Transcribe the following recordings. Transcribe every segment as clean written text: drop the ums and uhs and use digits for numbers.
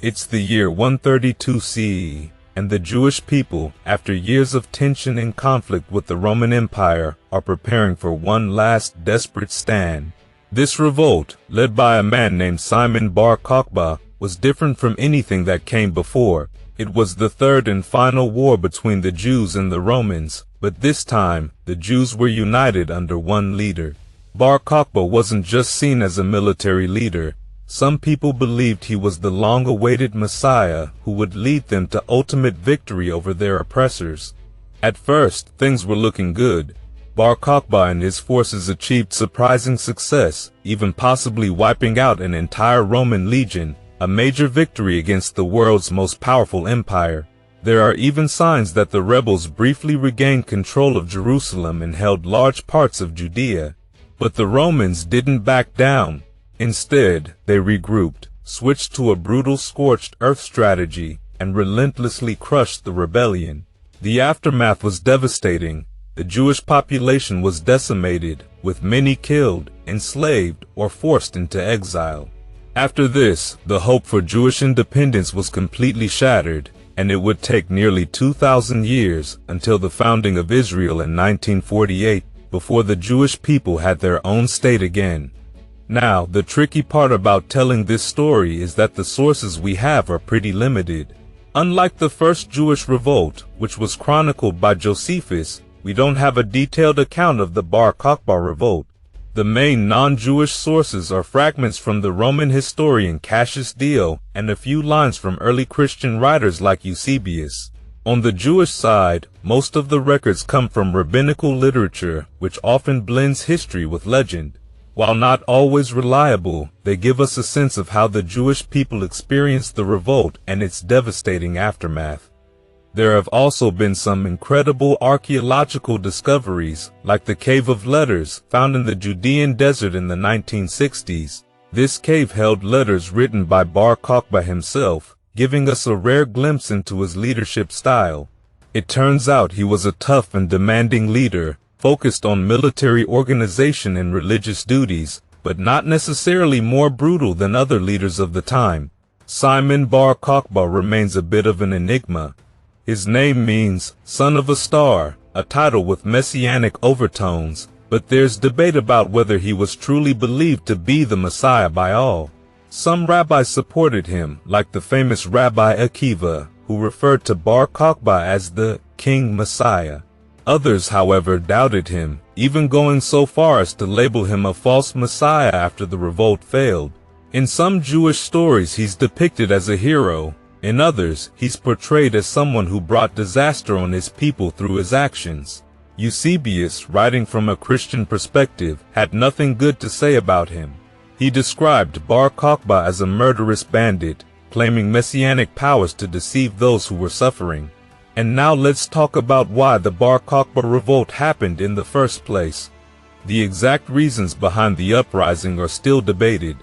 It's the year 132 CE, and the Jewish people, after years of tension and conflict with the Roman Empire, are preparing for one last desperate stand. This revolt, led by a man named Simon Bar-Kochba, was different from anything that came before. It was the third and final war between the Jews and the Romans, but this time, the Jews were united under one leader. Bar-Kochba wasn't just seen as a military leader. Some people believed he was the long-awaited Messiah who would lead them to ultimate victory over their oppressors. At first, things were looking good. Bar-Kochba and his forces achieved surprising success, even possibly wiping out an entire Roman legion, a major victory against the world's most powerful empire. There are even signs that the rebels briefly regained control of Jerusalem and held large parts of Judea. But the Romans didn't back down. Instead, they regrouped, switched to a brutal scorched earth strategy, and relentlessly crushed the rebellion. The aftermath was devastating. The Jewish population was decimated, with many killed, enslaved, or forced into exile. After this, the hope for Jewish independence was completely shattered, and it would take nearly 2,000 years until the founding of Israel in 1948 before the Jewish people had their own state again. Now, the tricky part about telling this story is that the sources we have are pretty limited. Unlike the first Jewish revolt, which was chronicled by Josephus, we don't have a detailed account of the Bar-Kochba revolt. The main non-Jewish sources are fragments from the Roman historian Cassius Dio and a few lines from early Christian writers like Eusebius. On the Jewish side, most of the records come from rabbinical literature, which often blends history with legend. While not always reliable, they give us a sense of how the Jewish people experienced the revolt and its devastating aftermath. There have also been some incredible archaeological discoveries, like the Cave of Letters found in the Judean desert in the 1960s. This cave held letters written by Bar-Kochba himself, giving us a rare glimpse into his leadership style. It turns out he was a tough and demanding leader, focused on military organization and religious duties, but not necessarily more brutal than other leaders of the time. Simon Bar-Kochba remains a bit of an enigma. His name means "son of a star," a title with messianic overtones, but there's debate about whether he was truly believed to be the Messiah by all. Some rabbis supported him, like the famous Rabbi Akiva, who referred to Bar-Kochba as the King Messiah. Others, however, doubted him, even going so far as to label him a false messiah after the revolt failed. In some Jewish stories, he's depicted as a hero. In others, he's portrayed as someone who brought disaster on his people through his actions. Eusebius, writing from a Christian perspective, had nothing good to say about him. He described Bar-Kochba as a murderous bandit, claiming messianic powers to deceive those who were suffering. And now let's talk about why the Bar-Kochba revolt happened in the first place. The exact reasons behind the uprising are still debated.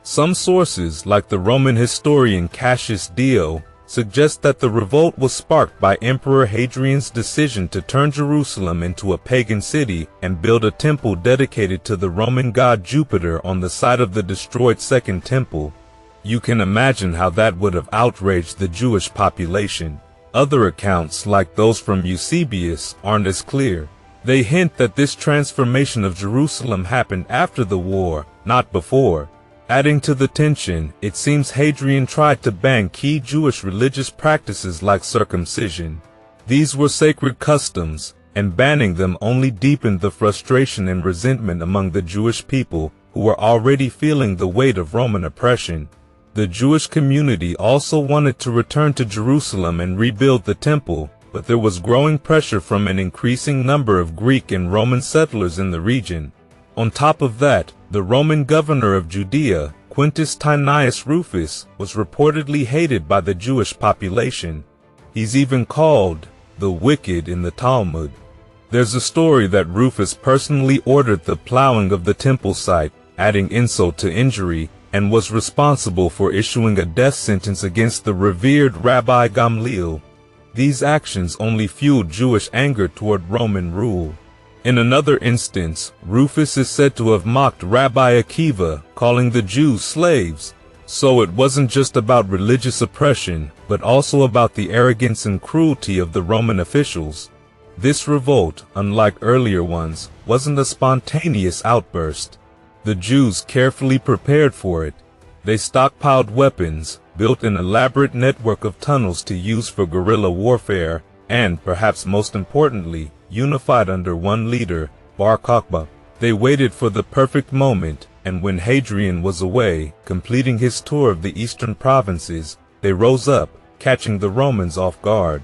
Some sources, like the Roman historian Cassius Dio, suggest that the revolt was sparked by Emperor Hadrian's decision to turn Jerusalem into a pagan city and build a temple dedicated to the Roman god Jupiter on the site of the destroyed Second Temple. You can imagine how that would have outraged the Jewish population. Other accounts, like those from Eusebius, aren't as clear. They hint that this transformation of Jerusalem happened after the war, not before. Adding to the tension, it seems Hadrian tried to ban key Jewish religious practices like circumcision. These were sacred customs, and banning them only deepened the frustration and resentment among the Jewish people, who were already feeling the weight of Roman oppression. The Jewish community also wanted to return to Jerusalem and rebuild the temple, but there was growing pressure from an increasing number of Greek and Roman settlers in the region. On top of that, the Roman governor of Judea, Quintus Tineius Rufus, was reportedly hated by the Jewish population. He's even called the Wicked in the Talmud. There's a story that Rufus personally ordered the plowing of the temple site, adding insult to injury, and was responsible for issuing a death sentence against the revered Rabbi Gamliel. These actions only fueled Jewish anger toward Roman rule. In another instance, Rufus is said to have mocked Rabbi Akiva, calling the Jews slaves. So it wasn't just about religious oppression, but also about the arrogance and cruelty of the Roman officials. This revolt, unlike earlier ones, wasn't a spontaneous outburst. The Jews carefully prepared for it. They stockpiled weapons, built an elaborate network of tunnels to use for guerrilla warfare, and, perhaps most importantly, unified under one leader, Bar-Kochba. They waited for the perfect moment, and when Hadrian was away, completing his tour of the eastern provinces, they rose up, catching the Romans off guard.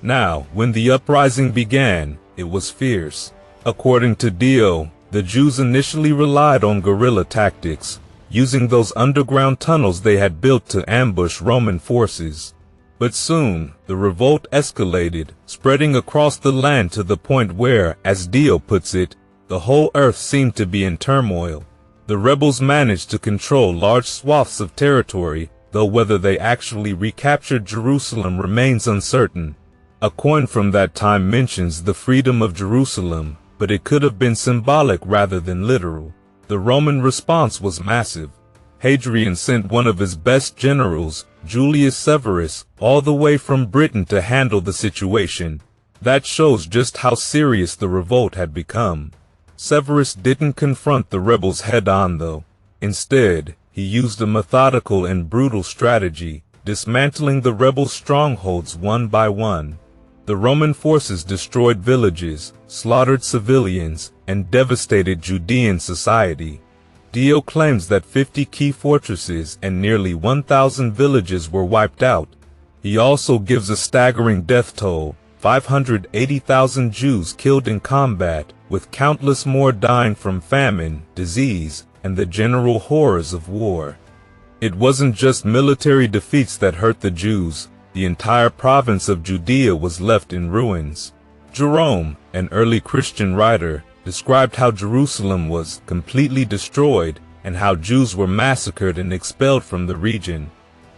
Now, when the uprising began, it was fierce. According to Dio, the Jews initially relied on guerrilla tactics, using those underground tunnels they had built to ambush Roman forces. But soon, the revolt escalated, spreading across the land to the point where, as Dio puts it, the whole earth seemed to be in turmoil. The rebels managed to control large swaths of territory, though whether they actually recaptured Jerusalem remains uncertain. A coin from that time mentions the freedom of Jerusalem, but it could have been symbolic rather than literal. The Roman response was massive. Hadrian sent one of his best generals, Julius Severus, all the way from Britain to handle the situation. That shows just how serious the revolt had become. Severus didn't confront the rebels head-on though. Instead, he used a methodical and brutal strategy, dismantling the rebel strongholds one by one. The Roman forces destroyed villages, slaughtered civilians, and devastated Judean society. Dio claims that 50 key fortresses and nearly 1,000 villages were wiped out. He also gives a staggering death toll, 580,000 Jews killed in combat, with countless more dying from famine, disease, and the general horrors of war. It wasn't just military defeats that hurt the Jews. The entire province of Judea was left in ruins. Jerome, an early Christian writer, described how Jerusalem was completely destroyed and how Jews were massacred and expelled from the region.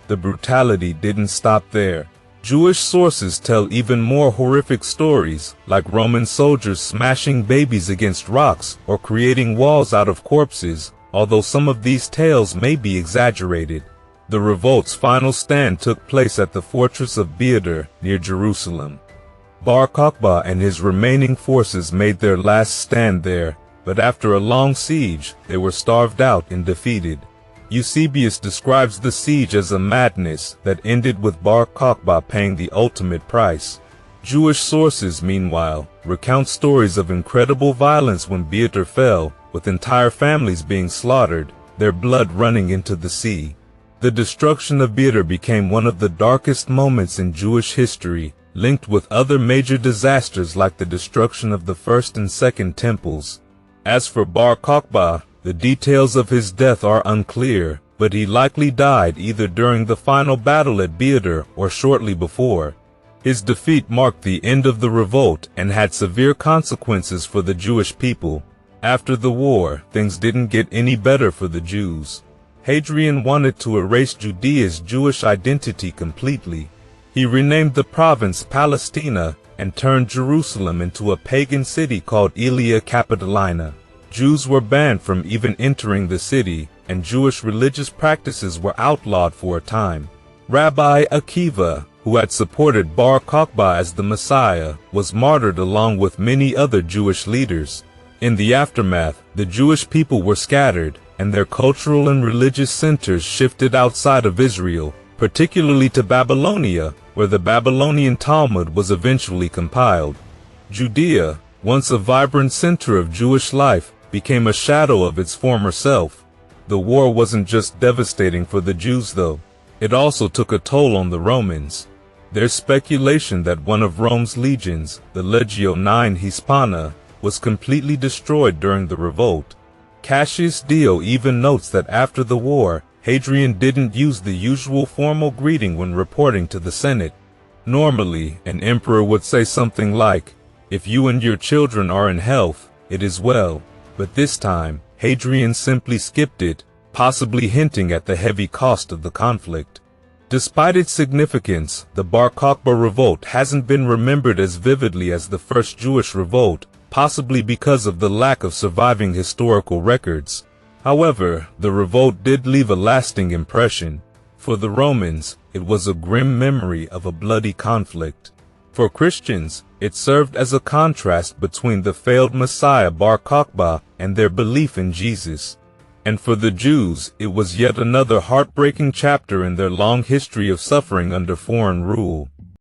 The brutality didn't stop there. Jewish sources tell even more horrific stories, like Roman soldiers smashing babies against rocks or creating walls out of corpses, although some of these tales may be exaggerated. The revolt's final stand took place at the fortress of Beitar, near Jerusalem. Bar-Kochba and his remaining forces made their last stand there, but after a long siege, they were starved out and defeated. Eusebius describes the siege as a madness that ended with Bar-Kochba paying the ultimate price. Jewish sources, meanwhile, recount stories of incredible violence when Beitar fell, with entire families being slaughtered, their blood running into the sea. The destruction of Beitar became one of the darkest moments in Jewish history, linked with other major disasters like the destruction of the first and second temples. As for Bar-Kochba, the details of his death are unclear, but he likely died either during the final battle at Beitar or shortly before. His defeat marked the end of the revolt and had severe consequences for the Jewish people. After the war, things didn't get any better for the Jews. Hadrian wanted to erase Judea's Jewish identity completely. He renamed the province Palestina and turned Jerusalem into a pagan city called Aelia Capitolina. Jews were banned from even entering the city, and Jewish religious practices were outlawed for a time. Rabbi Akiva, who had supported Bar-Kochba as the Messiah, was martyred along with many other Jewish leaders. In the aftermath, the Jewish people were scattered, and their cultural and religious centers shifted outside of Israel, particularly to Babylonia, where the Babylonian Talmud was eventually compiled. Judea, once a vibrant center of Jewish life, became a shadow of its former self. The war wasn't just devastating for the Jews though. It also took a toll on the Romans. There's speculation that one of Rome's legions, the Legio IX Hispana, was completely destroyed during the revolt. Cassius Dio even notes that after the war, Hadrian didn't use the usual formal greeting when reporting to the Senate. Normally, an emperor would say something like, "If you and your children are in health, it is well." But this time, Hadrian simply skipped it, possibly hinting at the heavy cost of the conflict. Despite its significance, the Bar-Kochba revolt hasn't been remembered as vividly as the first Jewish revolt, possibly because of the lack of surviving historical records. However, the revolt did leave a lasting impression. For the Romans, it was a grim memory of a bloody conflict. For Christians, it served as a contrast between the failed Messiah Bar-Kochba and their belief in Jesus. And for the Jews, it was yet another heartbreaking chapter in their long history of suffering under foreign rule.